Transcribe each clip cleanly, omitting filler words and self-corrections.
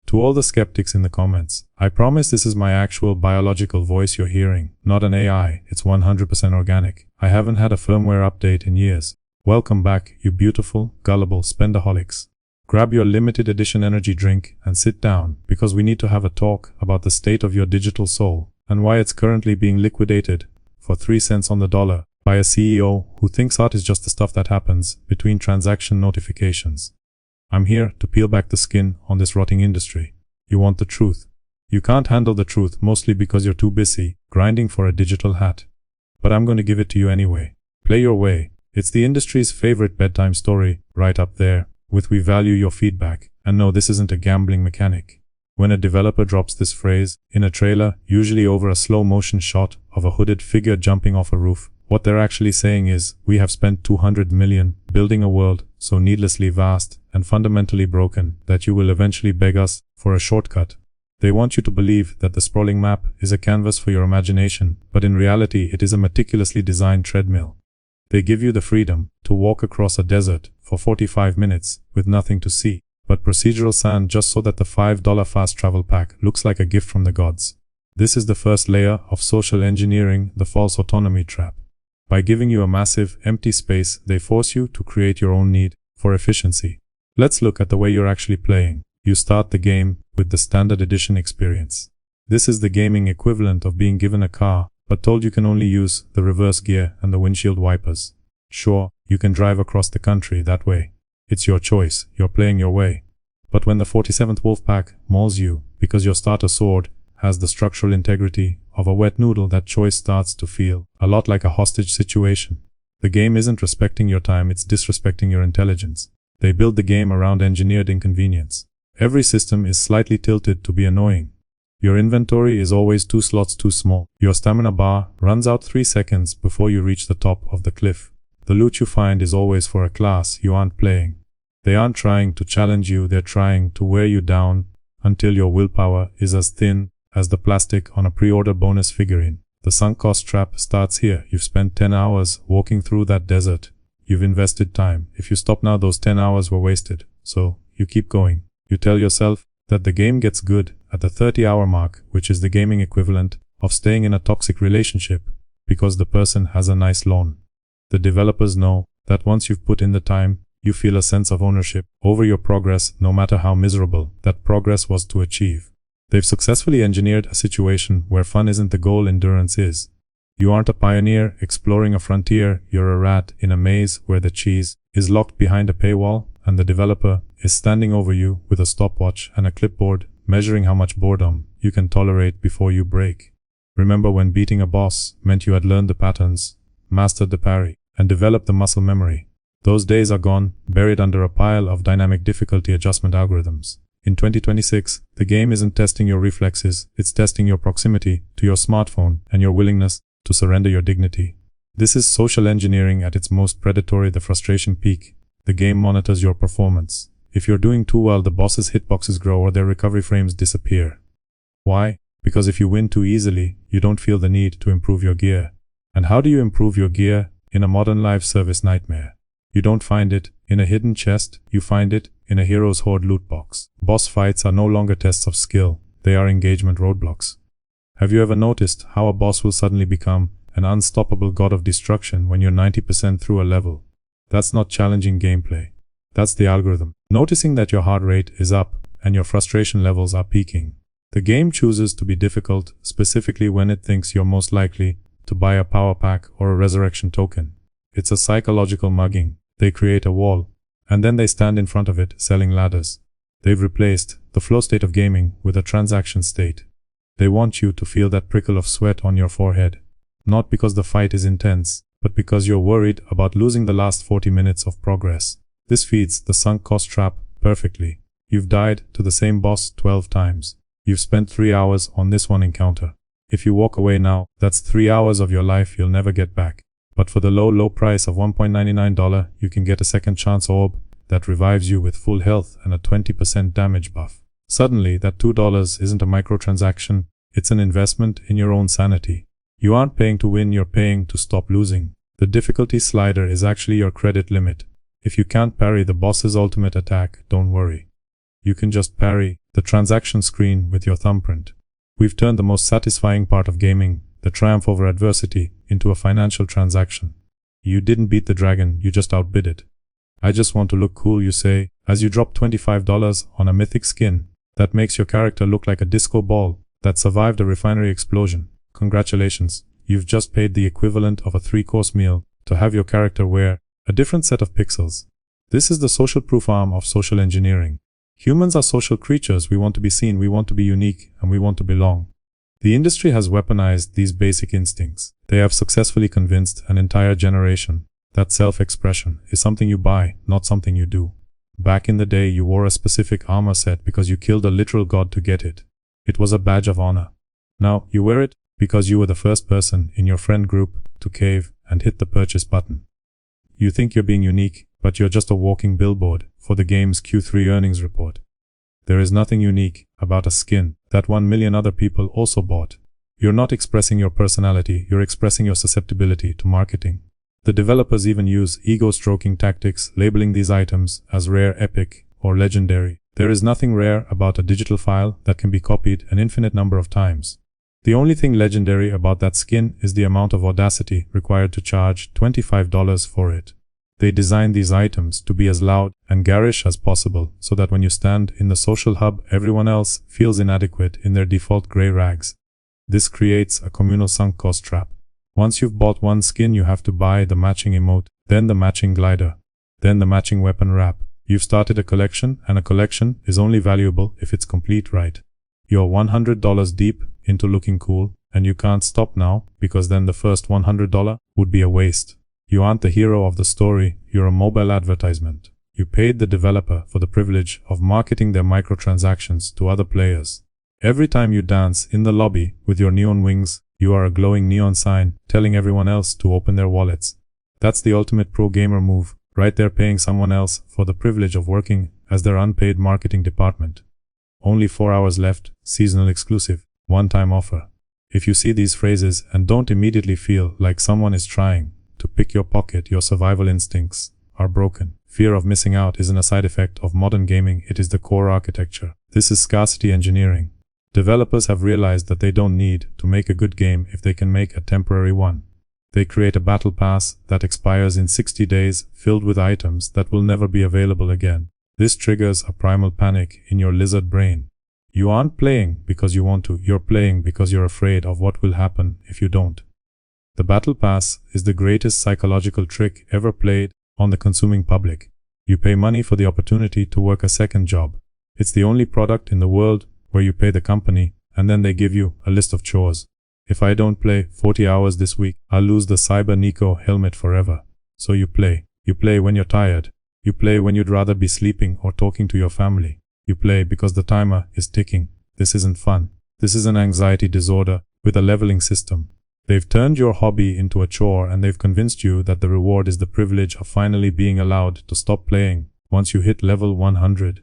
To all the skeptics in the comments, I promise this is my actual biological voice you're hearing, not an AI, it's 100% organic. I haven't had a firmware update in years. Welcome back, you beautiful, gullible spendaholics. Grab your limited edition energy drink and sit down, because we need to have a talk about the state of your digital soul, and why it's currently being liquidated for 3 cents on the dollar by a CEO who thinks art is just the stuff that happens between transaction notifications. I'm here to peel back the skin on this rotting industry. You want the truth. You can't handle the truth, mostly because you're too busy grinding for a digital hat. But I'm going to give it to you anyway. Play your way. It's the industry's favorite bedtime story, right up there with "we value your feedback." And no, this isn't a gambling mechanic. When a developer drops this phrase in a trailer, usually over a slow motion shot of a hooded figure jumping off a roof, what they're actually saying is, we have spent $200 million building a world so needlessly vast and fundamentally broken that you will eventually beg us for a shortcut. They want you to believe that the sprawling map is a canvas for your imagination, but in reality it is a meticulously designed treadmill. They give you the freedom to walk across a desert for 45 minutes with nothing to see but procedural sand, just so that the $5 fast travel pack looks like a gift from the gods. This is the first layer of social engineering, the false autonomy trap. By giving you a massive, empty space, they force you to create your own need for efficiency. Let's look at the way you're actually playing. You start the game with the standard edition experience. This is the gaming equivalent of being given a car, but told you can only use the reverse gear and the windshield wipers. Sure, you can drive across the country that way. It's your choice, you're playing your way. But when the 47th wolf pack mauls you because your starter sword has the structural integrity of a wet noodle, that choice starts to feel a lot like a hostage situation. The game isn't respecting your time, it's disrespecting your intelligence. They build the game around engineered inconvenience. Every system is slightly tilted to be annoying. Your inventory is always 2 slots too small. Your stamina bar runs out 3 seconds before you reach the top of the cliff. The loot you find is always for a class you aren't playing. They aren't trying to challenge you, they're trying to wear you down until your willpower is as thin as the plastic on a pre-order bonus figurine. The sunk cost trap starts here. You've spent 10 hours walking through that desert. You've invested time. If you stop now, those 10 hours were wasted. So, you keep going. You tell yourself that the game gets good at the 30-hour mark, which is the gaming equivalent of staying in a toxic relationship because the person has a nice lawn. The developers know that once you've put in the time, you feel a sense of ownership over your progress, no matter how miserable that progress was to achieve. They've successfully engineered a situation where fun isn't the goal, endurance is. You aren't a pioneer exploring a frontier, you're a rat in a maze where the cheese is locked behind a paywall and the developer is standing over you with a stopwatch and a clipboard measuring how much boredom you can tolerate before you break. Remember when beating a boss meant you had learned the patterns, mastered the parry, and developed the muscle memory? Those days are gone, buried under a pile of dynamic difficulty adjustment algorithms. In 2026, the game isn't testing your reflexes, it's testing your proximity to your smartphone and your willingness to surrender your dignity. This is social engineering at its most predatory, the frustration peak. The game monitors your performance. If you're doing too well, the boss's hitboxes grow or their recovery frames disappear. Why? Because if you win too easily, you don't feel the need to improve your gear. And how do you improve your gear in a modern live service nightmare? You don't find it in a hidden chest, you find it in a Hero's Horde loot box. Boss fights are no longer tests of skill, they are engagement roadblocks. Have you ever noticed how a boss will suddenly become an unstoppable god of destruction when you're 90% through a level? That's not challenging gameplay. That's the algorithm noticing that your heart rate is up and your frustration levels are peaking. The game chooses to be difficult specifically when it thinks you're most likely to buy a power pack or a resurrection token. It's a psychological mugging. They create a wall, and then they stand in front of it selling ladders. They've replaced the flow state of gaming with a transaction state. They want you to feel that prickle of sweat on your forehead, not because the fight is intense, but because you're worried about losing the last 40 minutes of progress. This feeds the sunk cost trap perfectly. You've died to the same boss 12 times. You've spent 3 hours on this one encounter. If you walk away now, that's 3 hours of your life you'll never get back. But for the low price of $1.99, you can get a second chance orb that revives you with full health and a 20% damage buff. Suddenly, that $2 isn't a microtransaction, it's an investment in your own sanity. You aren't paying to win, you're paying to stop losing. The difficulty slider is actually your credit limit. If you can't parry the boss's ultimate attack, don't worry. you can just parry the transaction screen with your thumbprint. We've turned the most satisfying part of gaming, the triumph over adversity, into a financial transaction. You didn't beat the dragon, you just outbid it. I just want to look cool, you say, as you drop $25 on a mythic skin that makes your character look like a disco ball that survived a refinery explosion. Congratulations, you've just paid the equivalent of a 3-course meal to have your character wear a different set of pixels. This is the social proof arm of social engineering. Humans are social creatures, we want to be seen, we want to be unique, and we want to belong. The industry has weaponized these basic instincts. They have successfully convinced an entire generation that self-expression is something you buy, not something you do. Back in the day, you wore a specific armor set because you killed a literal god to get it. It was a badge of honor. Now, you wear it because you were the first person in your friend group to cave and hit the purchase button. You think you're being unique, but you're just a walking billboard for the game's Q3 earnings report. There is nothing unique about a skin that 1 million other people also bought. You're not expressing your personality, you're expressing your susceptibility to marketing. The developers even use ego-stroking tactics, labeling these items as rare, epic, or legendary. There is nothing rare about a digital file that can be copied an infinite number of times. The only thing legendary about that skin is the amount of audacity required to charge $25 for it. They designed these items to be as loud and garish as possible so that when you stand in the social hub, everyone else feels inadequate in their default gray rags. This creates a communal sunk cost trap. Once you've bought one skin, you have to buy the matching emote, then the matching glider, then the matching weapon wrap. You've started a collection, and a collection is only valuable if it's complete, right? You're $100 deep into looking cool, and you can't stop now because then the first $100 would be a waste. You aren't the hero of the story, you're a mobile advertisement. You paid the developer for the privilege of marketing their microtransactions to other players. Every time you dance in the lobby with your neon wings, you are a glowing neon sign telling everyone else to open their wallets. That's the ultimate pro gamer move, right there, paying someone else for the privilege of working as their unpaid marketing department. Only 4 hours left, seasonal exclusive, one-time offer. If you see these phrases and don't immediately feel like someone is trying to pick your pocket, your survival instincts are broken. Fear of missing out isn't a side effect of modern gaming, it is the core architecture. This is scarcity engineering. Developers have realized that they don't need to make a good game if they can make a temporary one. They create a battle pass that expires in 60 days, filled with items that will never be available again. This triggers a primal panic in your lizard brain. You aren't playing because you want to, you're playing because you're afraid of what will happen if you don't. The Battle Pass is the greatest psychological trick ever played on the consuming public. You pay money for the opportunity to work a second job. It's the only product in the world where you pay the company and then they give you a list of chores. If I don't play 40 hours this week, I'll lose the Cyber Nico helmet forever. So you play. You play when you're tired. You play when you'd rather be sleeping or talking to your family. You play because the timer is ticking. This isn't fun. This is an anxiety disorder with a leveling system. They've turned your hobby into a chore and they've convinced you that the reward is the privilege of finally being allowed to stop playing once you hit level 100.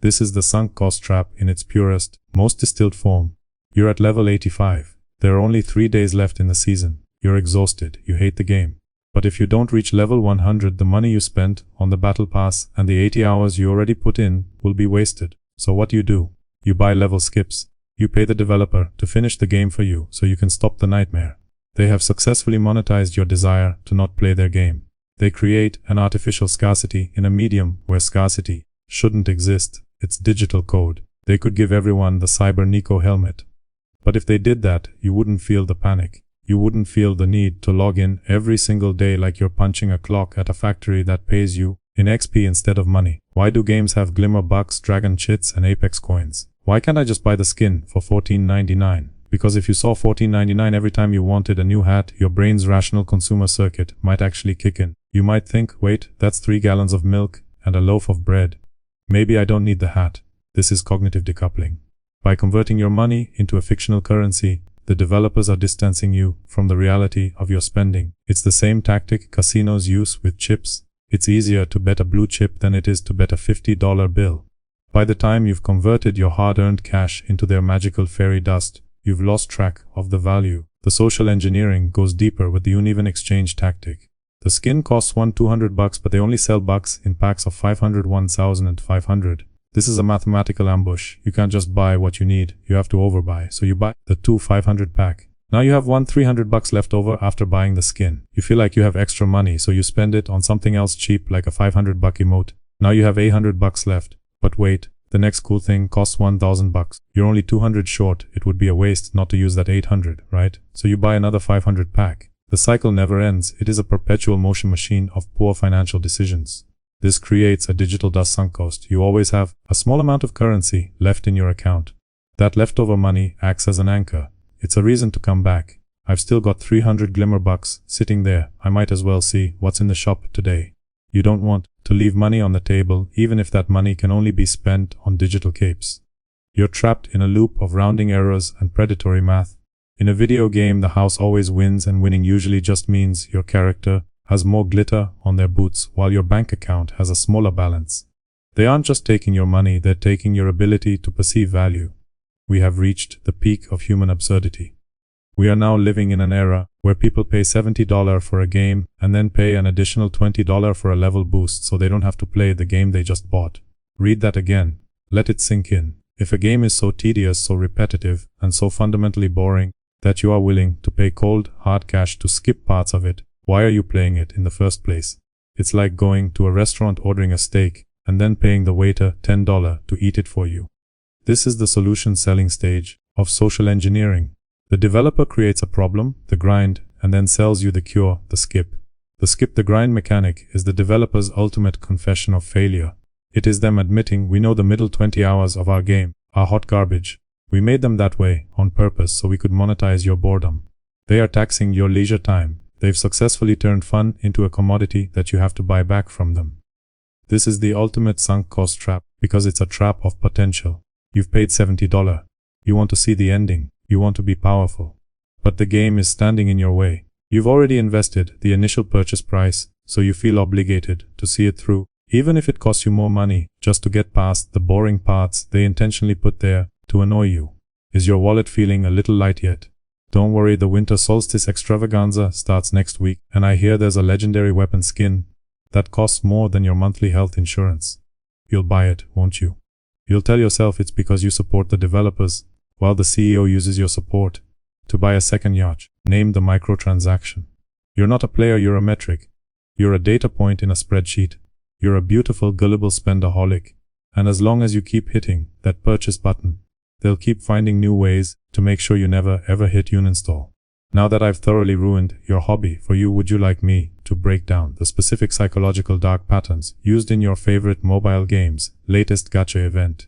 This is the sunk cost trap in its purest, most distilled form. You're at level 85. There are only 3 days left in the season. You're exhausted. You hate the game. But if you don't reach level 100, the money you spent on the battle pass and the 80 hours you already put in will be wasted. So what do? You buy level skips. You pay the developer to finish the game for you so you can stop the nightmare. They have successfully monetized your desire to not play their game. They create an artificial scarcity in a medium where scarcity shouldn't exist. It's digital code. They could give everyone the Cyber Nico helmet. But if they did that, you wouldn't feel the panic. You wouldn't feel the need to log in every single day like you're punching a clock at a factory that pays you in XP instead of money. Why do games have Glimmer Bucks, Dragon Chits, and Apex coins? Why can't I just buy the skin for $14.99? Because if you saw $14.99 every time you wanted a new hat, your brain's rational consumer circuit might actually kick in. You might think, wait, that's 3 gallons of milk and a loaf of bread. Maybe I don't need the hat. This is cognitive decoupling. By converting your money into a fictional currency, the developers are distancing you from the reality of your spending. It's the same tactic casinos use with chips. It's easier to bet a blue chip than it is to bet a $50 bill. By the time you've converted your hard-earned cash into their magical fairy dust, you've lost track of the value. The social engineering goes deeper with the uneven exchange tactic. The skin costs $200, but they only sell bucks in packs of 500, 1,000, and 500. This is a mathematical ambush. You can't just buy what you need, you have to overbuy. So you buy the 2 500 pack. Now you have one $300 left over after buying the skin. You feel like you have extra money, so you spend it on something else cheap like a $500 emote. Now you have $800 left. But wait, the next cool thing costs $1,000. You're only 200 short. It would be a waste not to use that 800, right? So you buy another 500 pack. The cycle never ends. It is a perpetual motion machine of poor financial decisions. This creates a digital dust sunk cost. You always have a small amount of currency left in your account. That leftover money acts as an anchor. It's a reason to come back. I've still got 300 glimmer bucks sitting there. I might as well see what's in the shop today. You don't want to leave money on the table, even if that money can only be spent on digital capes. You're trapped in a loop of rounding errors and predatory math. In a video game, the house always wins, and winning usually just means your character has more glitter on their boots, while your bank account has a smaller balance. They aren't just taking your money, they're taking your ability to perceive value. We have reached the peak of human absurdity. We are now living in an era where people pay $70 for a game and then pay an additional $20 for a level boost so they don't have to play the game they just bought. Read that again. Let it sink in. If a game is so tedious, so repetitive, and so fundamentally boring that you are willing to pay cold, hard cash to skip parts of it, why are you playing it in the first place? It's like going to a restaurant, ordering a steak, and then paying the waiter $10 to eat it for you. This is the solution selling stage of social engineering. The developer creates a problem, the grind, and then sells you the cure, the skip. The skip the grind mechanic is the developer's ultimate confession of failure. It is them admitting, we know the middle 20 hours of our game are hot garbage. We made them that way on purpose so we could monetize your boredom. They are taxing your leisure time. They've successfully turned fun into a commodity that you have to buy back from them. This is the ultimate sunk cost trap because it's a trap of potential. You've paid $70. You want to see the ending. You want to be powerful. But the game is standing in your way. You've already invested the initial purchase price, so you feel obligated to see it through, even if it costs you more money, just to get past the boring parts they intentionally put there to annoy you. Is your wallet feeling a little light yet? Don't worry, the winter solstice extravaganza starts next week, and I hear there's a legendary weapon skin that costs more than your monthly health insurance. You'll buy it, won't you? You'll tell yourself it's because you support the developers, while the CEO uses your support to buy a second yacht, named the microtransaction. You're not a player, you're a metric. You're a data point in a spreadsheet. You're a beautiful, gullible spendaholic. And as long as you keep hitting that purchase button, they'll keep finding new ways to make sure you never ever hit uninstall. Now that I've thoroughly ruined your hobby for you, would you like me to break down the specific psychological dark patterns used in your favorite mobile game's latest gacha event?